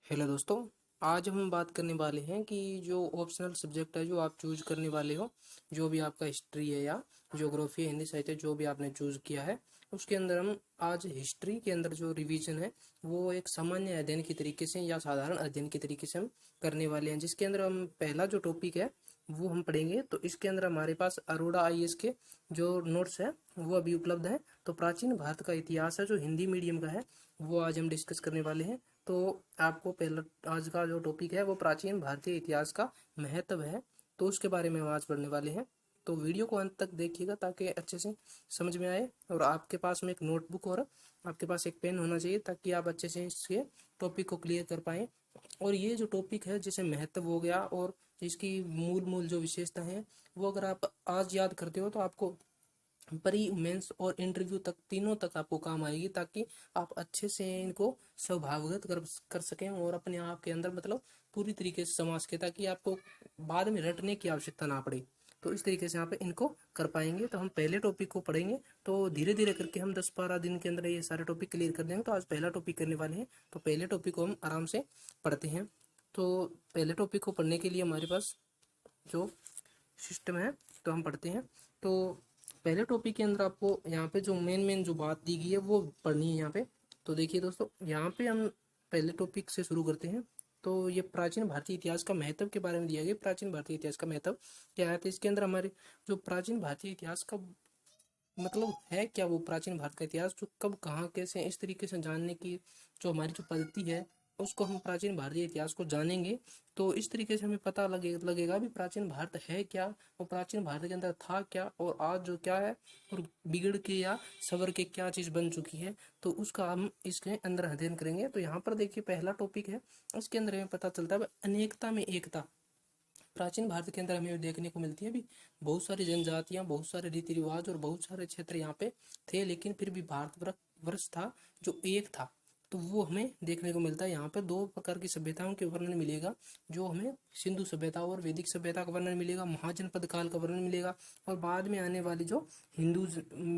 Hello दोस्तों। आज हम बात करने वाले हैं कि जो ऑप्शनल सब्जेक्ट है जो आप चूज करने वाले हो, जो भी आपका हिस्ट्री है या ज्योग्राफी हिंदी साहित्य जो भी आपने चूज किया है, उसके अंदर हम आज हिस्ट्री के अंदर जो रिवीजन है वो एक सामान्य अध्ययन के तरीके से या साधारण अध्ययन के तरीके से हम करने वाले हैं, जिसके अंदर हम पहला जो टॉपिक है वो हम पढ़ेंगे। तो इसके अंदर हमारे पास अरोड़ा आईएएस के जो नोट्स है वो अभी उपलब्ध है। तो प्राचीन भारत का इतिहास है जो हिंदी मीडियम का है वो आज हम डिस्कस करने वाले हैं। तो आपको पहला आज का जो टॉपिक है वो प्राचीन भारतीय इतिहास का महत्व है, तो उसके बारे में हम आज पढ़ने वाले हैं। तो वीडियो को अंत तक देखिएगा ताकि अच्छे से समझ में आए, और आपके पास में एक नोटबुक और आपके पास एक पेन होना चाहिए ताकि आप अच्छे से इसके टॉपिक को क्लियर कर पाएँ। और ये जो टॉपिक है जैसे महत्व हो गया और इसकी मूल मूल जो विशेषता है वो अगर आप आज याद करते हो तो आपको प्री मेंस और इंटरव्यू तक तीनों तक आपको काम आएगी, ताकि आप अच्छे से इनको स्वभावगत कर सकें और अपने आप के अंदर मतलब पूरी तरीके से समा सके, ताकि आपको बाद में रटने की आवश्यकता ना पड़े। तो इस तरीके से यहाँ पे इनको कर पाएंगे। तो हम पहले टॉपिक को पढ़ेंगे, तो धीरे धीरे करके हम 10-12 दिन के अंदर ये सारे टॉपिक क्लियर कर देंगे। तो आज पहला टॉपिक करने वाले हैं, तो पहले टॉपिक को हम आराम से पढ़ते हैं। तो पहले टॉपिक को पढ़ने के लिए हमारे पास जो सिस्टम है तो हम पढ़ते हैं। तो पहले टॉपिक के अंदर आपको यहाँ पे जो मेन जो बात दी गई है वो पढ़नी है यहाँ पे। तो देखिए दोस्तों, यहाँ पे हम पहले टॉपिक से शुरू करते हैं। तो ये प्राचीन भारतीय इतिहास का महत्व के बारे में दिया गया। प्राचीन भारतीय इतिहास का महत्व क्या है, तो इसके अंदर हमारे जो प्राचीन भारतीय इतिहास का मतलब है क्या, वो प्राचीन भारत का इतिहास जो कब कहाँ कैसे इस तरीके से जानने की जो हमारी जो पद्धति है उसको हम प्राचीन भारतीय इतिहास को जानेंगे। तो इस तरीके से हमें पता लगेगा भी प्राचीन भारत है क्या, और प्राचीन भारत के अंदर था क्या, और आज जो क्या है, और बिगड़ के या सवर के क्या चीज़ बन चुकी है, तो उसका हम इसके अंदर अध्ययन करेंगे। तो यहाँ पर देखिए पहला टॉपिक है, इसके अंदर हमें पता चलता है अनेकता में एकता। प्राचीन भारत के अंदर हमें देखने को मिलती है भी बहुत सारी जनजातियां, बहुत सारे रीति रिवाज और बहुत सारे क्षेत्र यहाँ पे थे, लेकिन फिर भी भारत वर्ष था जो एक था। तो वो हमें देखने को मिलता है। यहाँ पर दो प्रकार की सभ्यताओं के वर्णन मिलेगा, जो हमें सिंधु सभ्यता और वैदिक सभ्यता का वर्णन मिलेगा, महाजनपद काल का वर्णन मिलेगा, और बाद में आने वाली जो हिंदू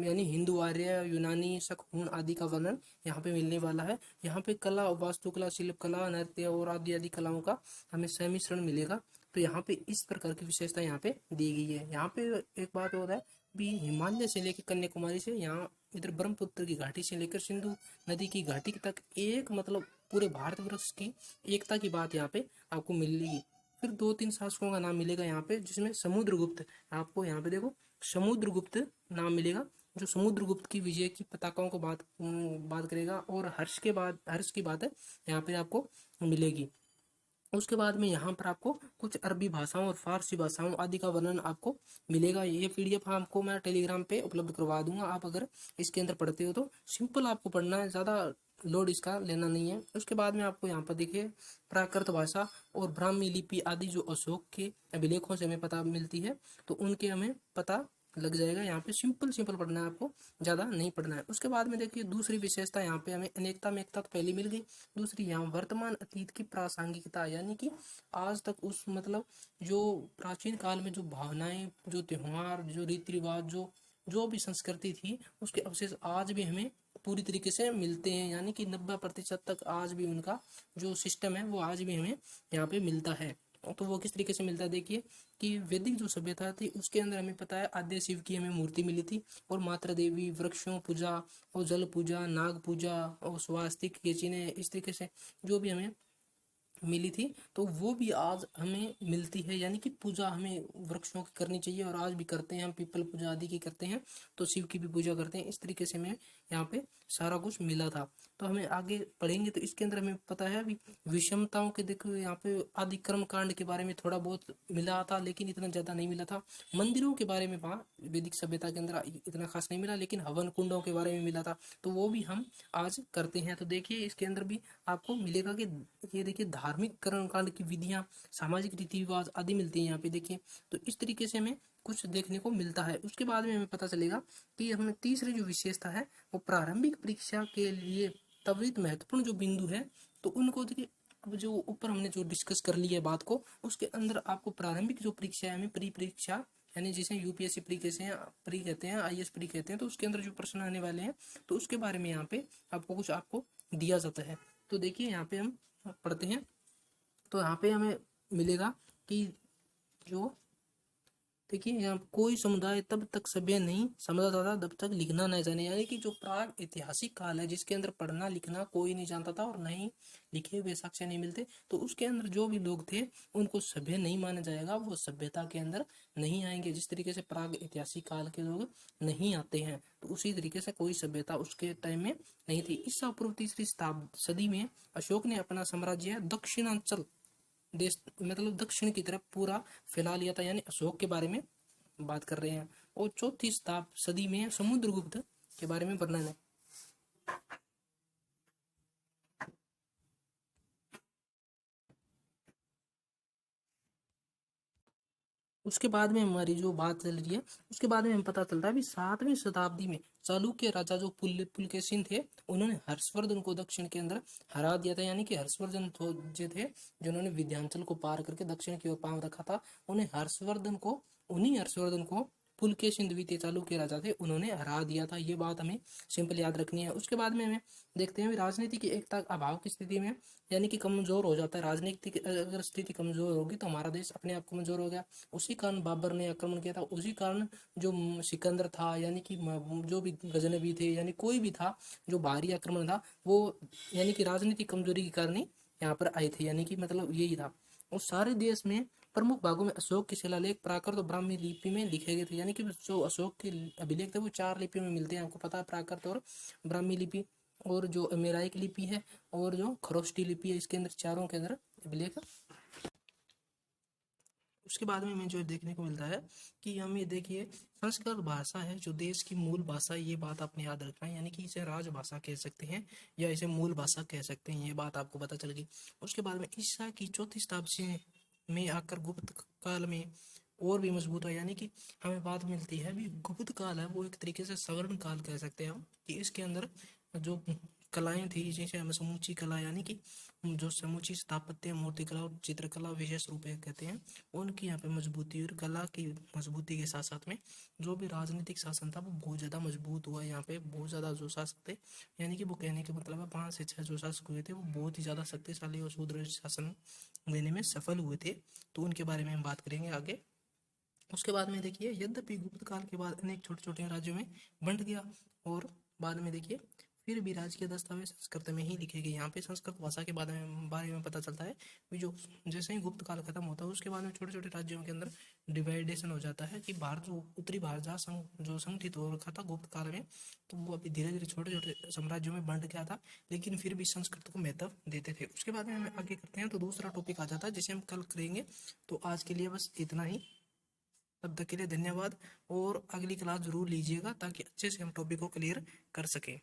यानी हिंदू आर्य यूनानी शक हूण आदि का वर्णन यहाँ पे मिलने वाला है। यहाँ पे कला, वास्तुकला, शिल्पकला, नृत्य और आदि आदि कलाओं का हमें सम्मिश्रण मिलेगा। तो यहाँ पे इस प्रकार की विशेषता यहाँ पे दी गई है। यहाँ पे एक बात और है भी, हिमालय से लेकर कन्याकुमारी से यहाँ इधर ब्रह्मपुत्र की घाटी से लेकर सिंधु नदी की घाटी तक एक मतलब पूरे भारतवर्ष की एकता की बात यहाँ पे आपको मिलेगी। फिर 2-3 शासकों का नाम मिलेगा यहाँ पे, जिसमें समुद्रगुप्त, आपको यहाँ पे देखो समुद्रगुप्त नाम मिलेगा, जो समुद्रगुप्त की विजय की पताकाओं को बात करेगा। और हर्ष की बात है यहाँ पे आपको मिलेगी। उसके बाद में यहाँ पर आपको कुछ अरबी भाषाओं और फारसी भाषाओं आदि का वर्णन आपको मिलेगा। ये पीडीएफ आपको मैं टेलीग्राम पे उपलब्ध करवा दूंगा। आप अगर इसके अंदर पढ़ते हो तो सिंपल आपको पढ़ना है, ज़्यादा लोड इसका लेना नहीं है। उसके बाद में आपको यहाँ पर देखिए प्राकृत भाषा और ब्राह्मी लिपि आदि जो अशोक के अभिलेखों से हमें पता मिलती है, तो उनके हमें पता लग जाएगा। यहाँ पे सिंपल पढ़ना है, आपको ज़्यादा नहीं पढ़ना है। उसके बाद में देखिए दूसरी विशेषता यहाँ पे हमें अनेकता में एकता तो पहले मिल गई। दूसरी यहाँ वर्तमान अतीत की प्रासंगिकता, यानी कि आज तक उस मतलब जो प्राचीन काल में जो भावनाएं, जो त्योहार, जो रीति रिवाज, जो भी संस्कृति थी, उसके अवशेष आज भी हमें पूरी तरीके से मिलते हैं। यानी कि 90% तक आज भी उनका जो सिस्टम है वो आज भी हमें यहाँ पे मिलता है। तो वो किस तरीके से मिलता है, देखिए कि वैदिक जो सभ्यता थी उसके अंदर हमें पता है आद्य शिव की हमें मूर्ति मिली थी, और मात्रा देवी, वृक्षों पूजा और जल पूजा, नाग पूजा और स्वास्तिक के चिन्ह, इस तरीके से जो भी हमें मिली थी, तो वो भी आज हमें मिलती है। यानी कि पूजा हमें वृक्षों की करनी चाहिए, और आज भी करते हैं हम, पीपल पूजा आदि की करते हैं, तो शिव की भी पूजा करते हैं। इस तरीके से हमें यहाँ पे सारा कुछ मिला था। तो हमें आगे पढ़ेंगे तो इसके अंदर हमें पता है अभी विषमताओं के, देखो यहाँ पे आदि कर्म कांड के बारे में थोड़ा बहुत मिला था, लेकिन इतना ज़्यादा नहीं मिला था। मंदिरों के बारे में वहाँ वैदिक सभ्यता के अंदर इतना खास नहीं मिला, लेकिन हवन कुंडों के बारे में मिला था, तो वो भी हम आज करते हैं। तो देखिए इसके अंदर भी आपको मिलेगा कि ये देखिए धार्मिक कर्मकांड की विधियां, सामाजिक रीति रिवाज आदि मिलती है यहाँ पे, देखिए। तो इस तरीके से हमें कुछ देखने को मिलता है। उसके बाद में हमें पता चलेगा कि हमें तीसरी जो विशेषता है वो प्रारंभिक परीक्षा के लिए त्वरित महत्वपूर्ण जो बिंदु है, तो उनको देखिए। अब जो ऊपर हमने जो डिस्कस कर लिया है बात को, उसके अंदर आपको प्रारंभिक जो परीक्षा है, हमें प्री परीक्षा, यानी जिसे यूपीएससी प्री कहते हैं, आईएएस प्री कहते हैं, तो उसके अंदर जो प्रश्न आने वाले हैं, तो उसके बारे में यहाँ पे आपको कुछ आपको दिया जाता है। तो देखिए यहाँ पे हम पढ़ते हैं, तो यहाँ पे हमें मिलेगा कि जो देखिए यहाँ कोई समुदाय तब तक सभ्य नहीं समझा था तब तक लिखना न जाने, यानी कि जो प्राग ऐतिहासिक काल है जिसके अंदर पढ़ना लिखना कोई नहीं जानता था और न ही लिखे हुए साक्ष्य नहीं मिलते, तो उसके अंदर जो भी लोग थे उनको सभ्य नहीं माना जाएगा, वो सभ्यता के अंदर नहीं आएंगे। जिस तरीके से प्राग ऐतिहासिक काल के लोग नहीं आते हैं, तो उसी तरीके से कोई सभ्यता उसके टाइम में नहीं थी। ईसा पूर्व तीसरी सदी में अशोक ने अपना साम्राज्य दक्षिणांचल देश मतलब दक्षिण की तरफ पूरा फैला लिया था, यानी अशोक के बारे में बात कर रहे हैं। और चौथी सदी में समुद्रगुप्त के बारे में वर्णन है। उसके बाद में हमारी जो बात चल रही है, उसके बाद में हमें पता चलता है भी 7वीं शताब्दी में चालुक्य राजा जो पुलकेशिन थे, उन्होंने हर्षवर्धन को दक्षिण के अंदर हरा दिया था। यानी कि हर्षवर्धन जो थे जिन्होंने विंध्याचल को पार करके दक्षिण की ओर पांव रखा था, उन्हीं हर्षवर्धन को पुलकेशिन द्वितीय चालुक्य राजा थे, उन्होंने हरा दिया था। ये बात हमें सिंपल याद रखनी है। उसके बाद में हमें देखते हैं राजनीति की एकता अभाव की स्थिति में, यानी कि कमजोर हो जाता है राजनीतिक अगर स्थिति कमजोर होगी तो हमारा देश अपने आप कमजोर हो गया। उसी कारण बाबर ने आक्रमण किया था, उसी कारण जो सिकंदर था यानी कि जो भी गजनबी थे यानी कोई भी था जो बाहरी आक्रमण था, वो यानी कि राजनीतिक कमजोरी के कारण ही यहाँ पर आए थे, यानी कि मतलब यही था। और सारे देश में प्रमुख भागों में अशोक के शिलालेख प्राकृत और ब्राह्मी लिपि में लिखे गए थे, यानी कि जो अशोक के अभिलेख थे वो 4 लिपि में मिलते हैं, आपको पता है, प्राकृत और ब्राह्मी लिपि और जो अमेराइक लिपि है और जो खरोष्टी लिपि है, इसके अंदर चारों के अंदर अभिलेख। उसके बाद में हमें जो देखने को मिलता है कि हमें देखिए संस्कृत भाषा है जो देश की मूल भाषा, ये बात आपने याद रखना है, यानी कि इसे राजभाषा कह सकते हैं या इसे मूल भाषा कह सकते हैं, ये बात आपको पता चल गई। उसके बाद में ईसा की चौथी शताब्दी में आकर गुप्त काल में और भी मजबूत है, यानी कि हमें बात मिलती है भी गुप्त काल है वो एक तरीके से स्वर्ण काल कह सकते हैं हम, कि इसके अंदर जो कलाएं थी जैसे हमें समूची कला यानी कि जो समूची स्थापत्य मूर्तिकला और चित्रकला विशेष रूप से कहते हैं, उनकी यहाँ पे मजबूती और कला की मजबूती के साथ साथ में जो भी राजनीतिक शासन था वो बहुत ज़्यादा मजबूत हुआ। यहाँ पे बहुत ज़्यादा जो शासक थे, यानी कि वो कहने के मतलब है 5 से 6 जो शासक हुए थे वो बहुत ही ज़्यादा शक्तिशाली और सुदृढ़ शासन देने में सफल हुए थे, तो उनके बारे में हम बात करेंगे आगे। उसके बाद में देखिए यद्यपि गुप्त काल के बाद अनेक छोटे छोटे राज्यों में बंट गया, और बाद में देखिए फिर भी राजकीय दस्तावेज संस्कृत में ही लिखे गए। यहाँ पे संस्कृत भाषा के बारे में पता चलता है कि जो जैसे ही गुप्त काल खत्म होता है उसके बाद में छोटे छोटे राज्यों के अंदर डिवाइडेशन हो जाता है, कि भारत जो उत्तरी भारत जहाँ जो संगठित हो रखा था गुप्त काल में, तो वो अभी धीरे धीरे छोटे छोटे साम्राज्यों में बंट गया था, लेकिन फिर भी संस्कृत को महत्व देते थे। उसके बाद में हम आगे करते हैं तो दूसरा टॉपिक आ जाता है जिसे हम कल करेंगे। तो आज के लिए बस इतना ही, तब तक के लिए धन्यवाद, और अगली क्लास जरूर लीजिएगा ताकि अच्छे से हम टॉपिक को क्लियर कर सकें।